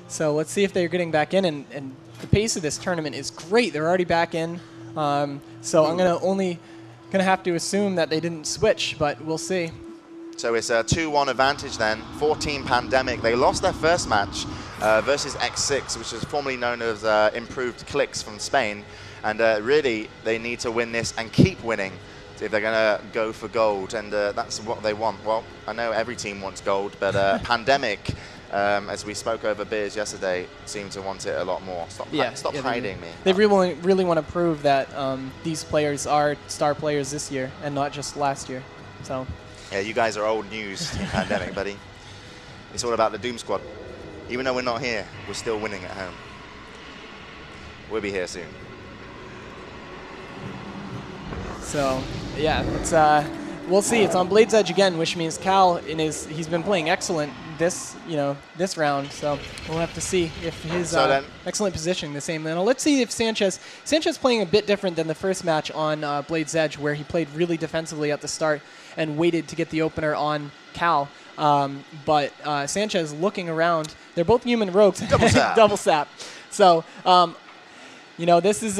So let's see if they're getting back in. And the pace of this tournament is great. They're already back in. So I'm going to have to assume that they didn't switch, but we'll see. So it's a 2-1 advantage then for Team Pandemic. They lost their first match versus X6, which is formerly known as Improved Clicks from Spain. And really, they need to win this and keep winning if they're going to go for gold. And that's what they want. Well, I know every team wants gold, but Pandemic, as we spoke over beers yesterday, seem to want it a lot more. Stop hiding me. They really want to prove that these players are star players this year and not just last year. So. Yeah, you guys are old news, Team Pandemic, buddy. It's all about the Doom Squad. Even though we're not here, we're still winning at home. We'll be here soon. So, yeah, it's we'll see. It's on Blade's Edge again, which means Cal he's been playing excellent this round. So we'll have to see if his excellent positioning the same. Now let's see if Sanchez playing a bit different than the first match on Blade's Edge, where he played really defensively at the start and waited to get the opener on Cal. But Sanchez looking around. They're both human rogues. Double sap. Double sap. So. This is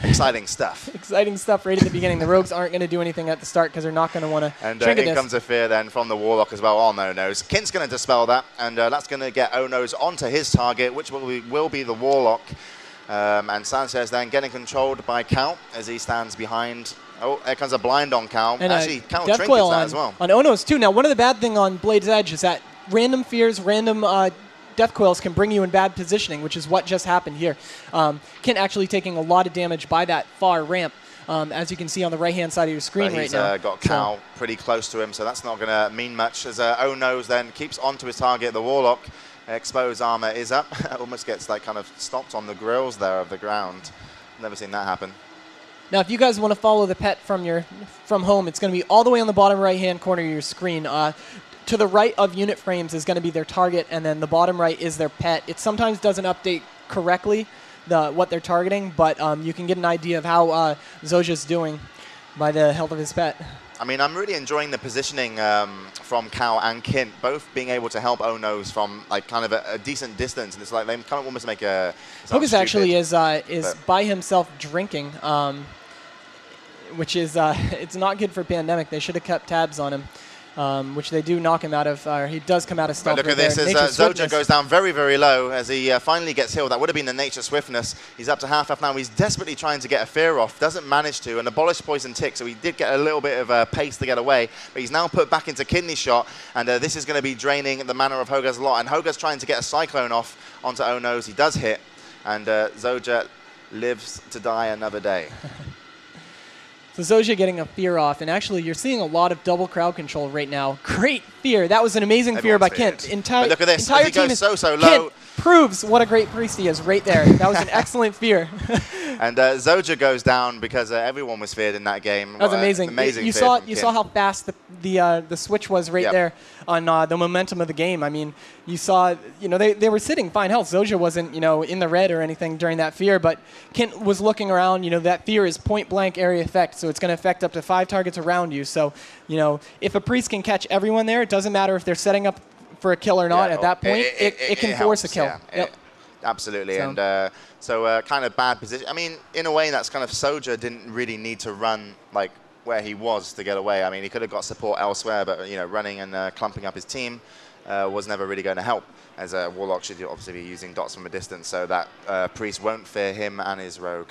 exciting stuff. Exciting stuff right at the beginning. The rogues aren't going to do anything at the start because they're not going to want to. And in comes a fear then from the Warlock as well on Oh-No's. Kint's going to dispel that, and that's going to get Oh-No's onto his target, which will be the Warlock. And Sanchez then getting controlled by Cal as he stands behind. Oh, there comes a blind on Cal. And actually, Cal Death trinkets Coil that as well. On Oh-No's too. Now, one of the bad things on Blade's Edge is that random fears, random Death Coils can bring you in bad positioning, which is what just happened here. Kint actually taking a lot of damage by that far ramp, as you can see on the right-hand side of your screen right now. He's got Cal pretty close to him, so that's not going to mean much. As Oh-No's then keeps onto his target, the Warlock. Exposed armor is up. Almost gets like kind of stopped on the grills there of the ground. Never seen that happen. Now, if you guys want to follow the pet from home, it's going to be all the way on the bottom right-hand corner of your screen. To the right of unit frames is going to be their target, and then the bottom right is their pet. It sometimes doesn't update correctly what they're targeting, but you can get an idea of how Zoja's doing by the health of his pet. I mean, I'm really enjoying the positioning from Cal and Kint, both being able to help Oh-No's from like kind of a decent distance, and it's like they kind of almost make a. Hogus actually is by himself drinking, which is it's not good for Pandemic. They should have kept tabs on him. Which they do knock him out of. He does come out of stealth. But look at this as Zoja goes down very, very low as he finally gets healed. That would have been the Nature Swiftness. He's up to half health now. He's desperately trying to get a fear off. Doesn't manage to. And Abolish Poison Tick. So he did get a little bit of pace to get away. But he's now put back into Kidney Shot. And this is going to be draining the mana of Hogus a lot. And Hogus trying to get a Cyclone off onto Oh-No's. He does hit. And Zoja lives to die another day. So Zoja getting a fear off, and actually you're seeing a lot of double crowd control right now. Great fear. That was an amazing fear by Kint. But look at this, as he goes so low. Kint proves what a great priest he is right there. That was an excellent fear. And Zoja goes down because everyone was feared in that game. That was amazing. Amazing. You saw how fast the switch was right there on the momentum of the game. I mean, you saw they were sitting fine health. Zoja wasn't in the red or anything during that fear, but Kint was looking around. That fear is point blank area effect, so it's going to affect up to 5 targets around you. So if a priest can catch everyone there, it doesn't matter if they're setting up for a kill or not. At that point, it can force a kill. Yeah, yep. Absolutely. So. And so kind of bad position. I mean, in a way, that's kind of Zoja didn't really need to run like where he was to get away. I mean, he could have got support elsewhere, but running and clumping up his team was never really going to help, as a Warlock should obviously be using dots from a distance, so that priest won't fear him and his rogue.